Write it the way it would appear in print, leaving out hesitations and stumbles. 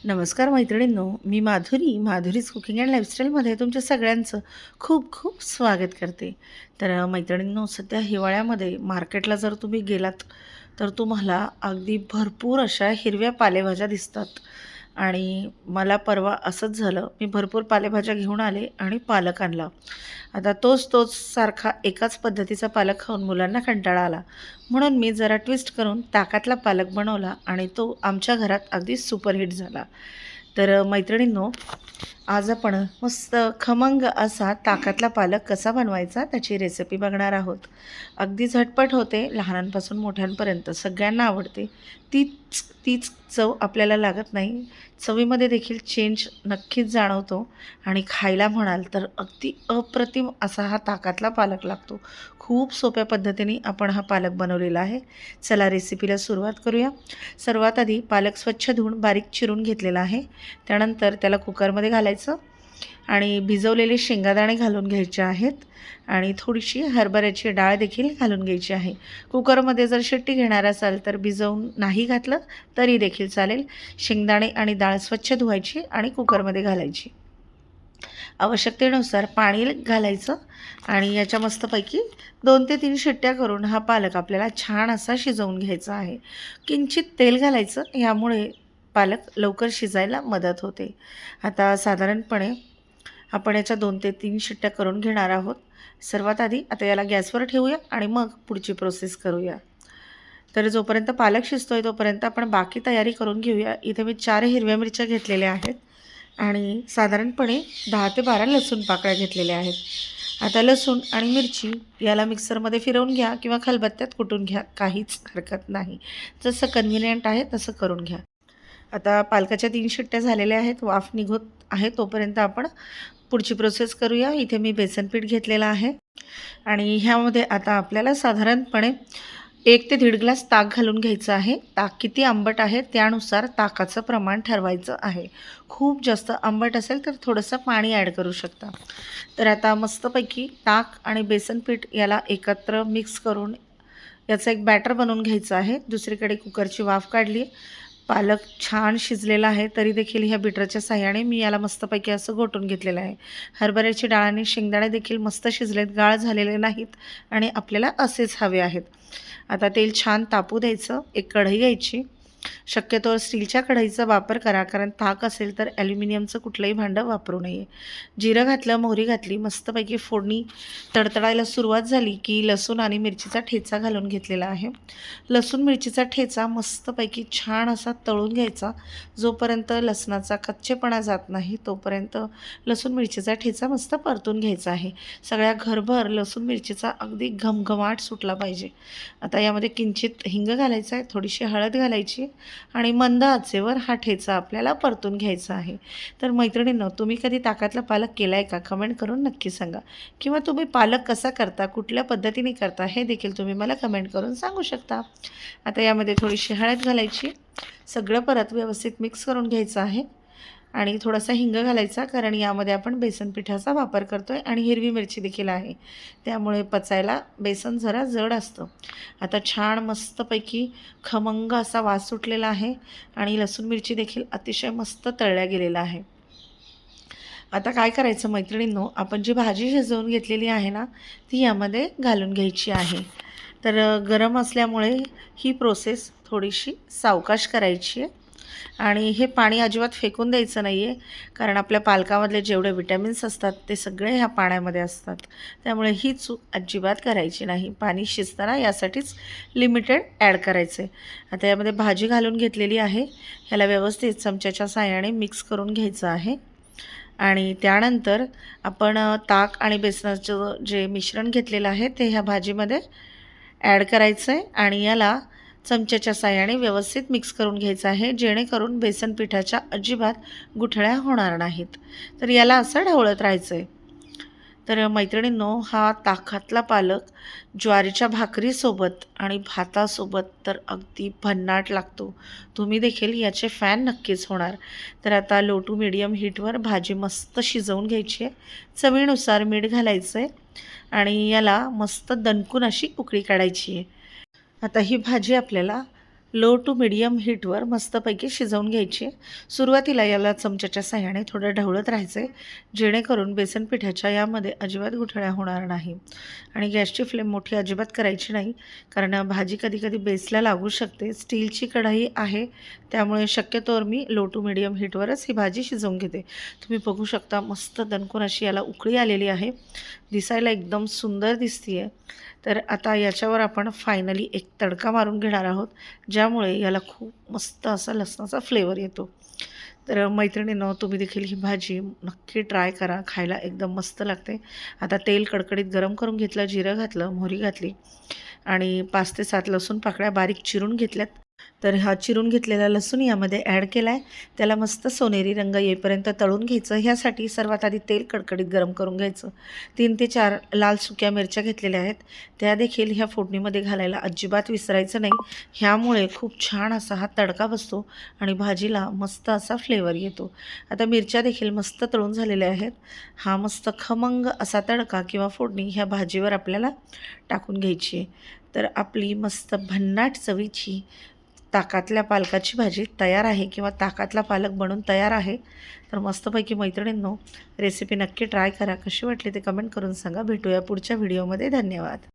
नमस्कार मैत्रिणींनो, मी Madhuri's cooking and लाईफस्टाईलमध्ये तुमच्या सगळ्यांचं खूप खूप स्वागत करते. तर मैत्रिणींनो, सध्या हिवाळ्यामध्ये मार्केटला जर तुम्ही गेलात तर तुम्हाला अगदी भरपूर अशा हिरव्या पालेभाज्या दिसतात. आणि मला परवा असंच झालं, मी भरपूर पालेभाज्या घेऊन आले आणि पालक आणला. आता तोच सारखा एकाच पद्धतीचा पालक खाऊन मुलांना कंटाळा आला, म्हणून मी जरा ट्विस्ट करून ताकातला पालक बनवला आणि तो आमच्या घरात अगदी सुपरहिट झाला. तर मैत्रिणींनो, आज आपण मस्त खमंग असा ताकातला पालक कसा बनवायचा त्याची रेसिपी बघणार आहोत. अगदी झटपट होते, लहानांपासून मोठ्यांपर्यंत सगळ्यांना आवडते. तीच तीच चव आपल्याला लागत नाही, चवीमध्ये देखील चेंज नक्कीच जाणवतो आणि खायला म्हणाल तर अगदी अप्रतिम असा हा ताकातला पालक लागतो. खूप सोप्या पद्धतीने आपण हा पालक बनवलेला आहे. चला रेसिपीला सुरुवात करूया. सर्वात आधी पालक स्वच्छ धुवून बारीक चिरून घेतलेला आहे. त्यानंतर त्याला कुकरमध्ये घालायचं आणि भिजवलेले शेंगादाणे घालून घ्यायचे आहेत आणि थोडीशी हरभऱ्याची डाळ देखील घालून घ्यायची आहे. कुकरमध्ये जर शिट्टी घेणार असाल तर भिजवून नाही घातलं तरी देखील चालेल. शेंगदाणे आणि डाळ स्वच्छ धुवायची आणि कुकरमध्ये घालायची. आवश्यकतेनुसार पाणी घालायचं आणि याच्या मस्तपैकी 2 ते 3 शिट्ट्या करून हा पालक आपल्याला छान असा शिजवून घ्यायचा आहे. किंचित तेल घालायचं, यामुळे पालक लवकर शिजायला मदत होते. आता साधारणपणे आपण याच्या 2 ते 3 शिट्ट्या करून घेणार आहोत. सर्वात आधी आता याला गॅसवर ठेवूया आणि मग पुढची प्रोसेस करूया. तर जोपर्यंत पालक शिजतोय तोपर्यंत आपण बाकी तयारी करून घेऊया. इथे मी 4 हिरव्या मिरच्या घेतलेल्या आहेत आणि साधारणपणे 10 ते 12 लसूण पाकळ्या घेतलेल्या आहेत. आता लसूण आणि मिरची याला मिक्सरमध्ये फिरवून घ्या किंवा खलबत्त्यात कुटून घ्या, काहीच हरकत नाही. जसं कन्व्हिनियंट आहे तसं करून घ्या. आता पालकाच्या 3 शिट्ट्या झालेल्या आहेत, वाफ निघत आहे तोपर्यंत आपण पुढची प्रोसेस करूया. इथे मी बेसन पीठ घेतलेलं आहे आणि ह्यामध्ये आता आपल्याला साधारणपणे 1 ते 1.5 ग्लास ताक घालून घ्यायचं आहे. ताक किती आंबट आहे त्यानुसार ताकाचं प्रमाण ठरवायचं आहे. खूप जास्त आंबट असेल तर थोडंसं पाणी ॲड करू शकता. तर आता मस्तपैकी ताक आणि बेसन पीठ याला एकत्र मिक्स करून याचं एक बॅटर बनवून घ्यायचं आहे. दुसरीकडे कुकरची वाफ काढली. पालक छान शिजलेला आहे तरी देखील ह्या बीटरच्या साहाय्याने मी याला मस्तपैकी असं घोटून घेतलेलं आहे. हरभऱ्याची डाळ आणि शेंगदाणे देखील मस्त शिजलेत, गाळ झालेले नाहीत आणि आपल्याला असेच हवे आहेत. आता तेल छान तापू द्यायचं. एक कढई घ्यायची. शक्यतोवर स्टीलच्या कढईचा वापर करा, कारण ताक असेल तर ॲल्युमिनियमचं कुठलंही भांडं वापरू नये. जिरं घातलं, मोहरी घातली, मस्तपैकी फोडणी तडतडायला सुरुवात झाली की लसूण आणि मिरचीचा ठेचा घालून घेतलेला आहे. लसूण मिरचीचा ठेचा मस्तपैकी छान असा तळून घ्यायचा. जोपर्यंत लसणाचा कच्चेपणा जात नाही तोपर्यंत लसूण मिरचीचा ठेचा मस्त परतून घ्यायचा आहे. सगळ्या घरभर लसूण मिरचीचा अगदी घमघमाट सुटला पाहिजे. आता यामध्ये किंचित हिंग घालायचं आहे, थोडीशी हळद घालायची आणि मंद आचेवर हा ठेचा आपल्याला परतून घ्यायचा आहे. तर मैत्रिणींनो, तुम्ही कधी ताकातला पालक केला आहे का? कमेंट करून नक्की सांगा. किंवा तुम्ही पालक कसा करता, कुठल्या पद्धतीने करता हे देखील तुम्ही मला कमेंट करून सांगू शकता. आता यामध्ये थोडीशी हळद घालायची. सगळं परत व्यवस्थित मिक्स करून घ्यायचं आहे आणि थोडासा हिंग घालायचा, कारण यामध्ये आपण बेसन पिठाचा वापर करतो आहे आणि हिरवी मिरची देखील आहे, त्यामुळे पचायला बेसन जरा जड असतं. आता छान मस्तपैकी खमंग असा वास सुटलेला आहे आणि लसूण मिरची देखील अतिशय मस्त तळल्या गेलेला आहे. आता काय करायचं मैत्रिणींनो, आपण जी भाजी शिजवून घेतलेली आहे ना, ती यामध्ये घालून घ्यायची आहे. तर गरम असल्यामुळे ही प्रोसेस थोडीशी सावकाश करायची आहे आणि हे पाणी अजिबात फेकून द्यायचं नाही आहे, कारण आपल्या पालकामधले जेवढे विटॅमिन्स असतात ते सगळे ह्या पाण्यामध्ये असतात. त्यामुळे ही चूक अजिबात करायची नाही. पाणी शिजताना यासाठीच लिमिटेड ॲड करायचं आहे. आता यामध्ये भाजी घालून घेतलेली आहे. ह्याला व्यवस्थित चमच्याच्या साहाय्याने मिक्स करून घ्यायचं आहे आणि त्यानंतर आपण ताक आणि बेसनाचं जे मिश्रण घेतलेलं आहे ते ह्या भाजीमध्ये ॲड करायचं आहे आणि याला चमच्याच्या साहाय्याने व्यवस्थित मिक्स करून घ्यायचं आहे, जेणेकरून बेसन पिठाच्या अजिबात गुठळ्या होणार नाहीत. तर याला असं ढवळत राहायचं आहे. तर मैत्रिणींनो, हा ताकातला पालक ज्वारीच्या भाकरीसोबत आणि भातासोबत तर अगदी भन्नाट लागतो. तुम्ही देखील याचे फॅन नक्कीच होणार. तर आता लो टू मीडियम हीटवर भाजी मस्त शिजवून घ्यायची आहे. चवीनुसार मीठ घालायचं आहे आणि याला मस्त दणकून अशी उकळी काढायची आहे. आता ही भाजी आपल्याला लो टू मीडियम हीटवर मस्तपैकी शिजवून घ्यायची आहे. सुरुवातीला याला चमच्याच्या साहाय्याने थोडं ढवळत राहायचं आहे, जेणेकरून बेसन पिठाच्या यामध्ये अजिबात गुठळ्या होणार नाही. आणि गॅसची फ्लेम मोठी अजिबात करायची नाही, कारण भाजी कधी-कधी बेसला लागू शकते. स्टीलची कढई आहे, त्यामुळे शक्यतोवर मी लो टू मीडियम हीटवरच ही भाजी शिजवून घेते. तुम्ही बघू शकता मस्त दणकून अशी याला उकळी आलेली आहे. दिसायला एकदम सुंदर दिसते आहे. तर आता याच्यावर आपण फायनली एक तडका मारून घेणार आहोत, ज्यामुळे याला खूप मस्त असा लसणाचा फ्लेवर येतो. तर मैत्रिणींनो, तुम्ही देखील ही भाजी नक्की ट्राय करा, खायला एकदम मस्त लागते. आता तेल कडकडीत गरम करून घेतलं, जिरं घातलं, मोहरी घातली आणि 5 ते 7 लसूण पाकळ्या बारीक चिरून घेतल्यात. तर हा चिरून घेतलेला लसूण यामध्ये ॲड केला आहे. त्याला मस्त सोनेरी रंग येईपर्यंत तळून घ्यायचं. ह्यासाठी सर्वात आधी तेल कडकडीत गरम करून घ्यायचं. 3 ते 4 लाल सुक्या मिरच्या घेतलेल्या आहेत, त्या देखील ह्या फोडणीमध्ये घालायला अजिबात विसरायचं नाही. ह्यामुळे खूप छान असा हा तडका बसतो आणि भाजीला मस्त असा फ्लेवर येतो. आता मिरच्या देखील मस्त तळून झालेल्या आहेत. हा मस्त खमंग असा तडका किंवा फोडणी ह्या भाजीवर आपल्याला टाकून घ्यायची आहे. तर आपली मस्त भन्नाट चवीची ताकातल्या पालकाची भाजी तयार आहे किंवा ताकातला पालक बनून तयार आहे. तर मस्तपैकी मैत्रिणींनो, रेसिपी नक्की ट्राय करा. कशी वाटली ते कमेंट करून सांगा. भेटूया पुढच्या व्हिडिओमध्ये. धन्यवाद.